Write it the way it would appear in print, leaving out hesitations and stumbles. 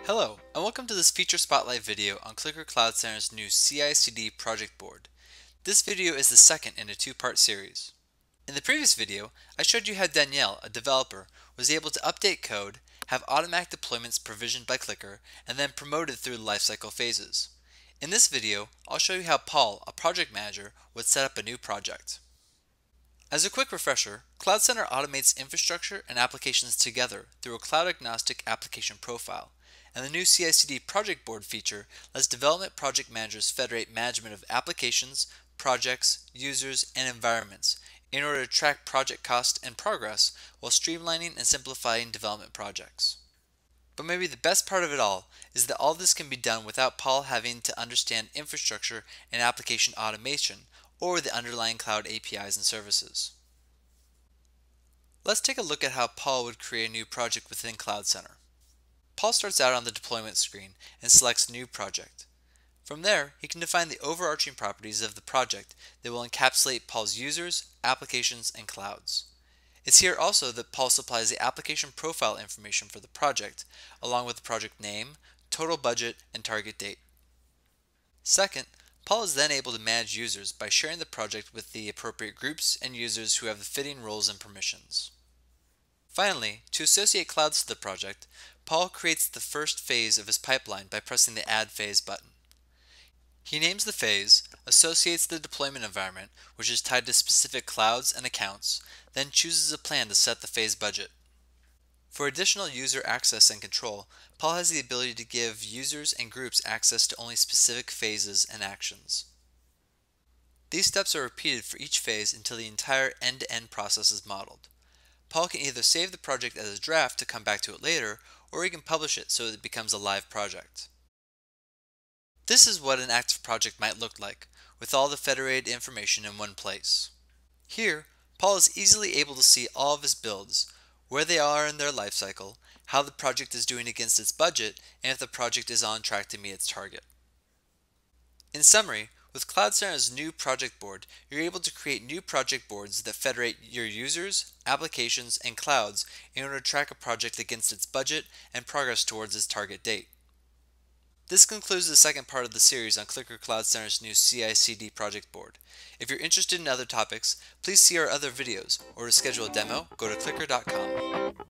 Hello, and welcome to this feature spotlight video on Clicker Cloud Center's new CI/CD project board. This video is the second in a two-part series. In the previous video, I showed you how Danielle, a developer, was able to update code, have automatic deployments provisioned by Clicker, and then promoted through the lifecycle phases. In this video, I'll show you how Paul, a project manager, would set up a new project. As a quick refresher, Cloud Center automates infrastructure and applications together through a cloud-agnostic application profile, and the new CI/CD project board feature lets development project managers federate management of applications, projects, users, and environments in order to track project cost and progress while streamlining and simplifying development projects. But maybe the best part of it all is that all this can be done without Paul having to understand infrastructure and application automation or the underlying cloud APIs and services. Let's take a look at how Paul would create a new project within Cloud Center. Paul starts out on the deployment screen and selects New Project. From there, he can define the overarching properties of the project that will encapsulate Paul's users, applications, and clouds. It's here also that Paul supplies the application profile information for the project, along with the project name, total budget, and target date. Second, Paul is then able to manage users by sharing the project with the appropriate groups and users who have the fitting roles and permissions. Finally, to associate clouds to the project, Paul creates the first phase of his pipeline by pressing the Add Phase button. He names the phase, associates the deployment environment, which is tied to specific clouds and accounts, then chooses a plan to set the phase budget. For additional user access and control, Paul has the ability to give users and groups access to only specific phases and actions. These steps are repeated for each phase until the entire end-to-end process is modeled. Paul can either save the project as a draft to come back to it later, or he can publish it so that it becomes a live project. This is what an active project might look like, with all the federated information in one place. Here, Paul is easily able to see all of his builds, where they are in their life cycle, how the project is doing against its budget, and if the project is on track to meet its target. In summary, with Cloud Center's new project board, you're able to create new project boards that federate your users, applications, and clouds in order to track a project against its budget and progress towards its target date. This concludes the second part of the series on Clicker Cloud Center's new CI/CD project board. If you're interested in other topics, please see our other videos, or to schedule a demo, go to clicker.com.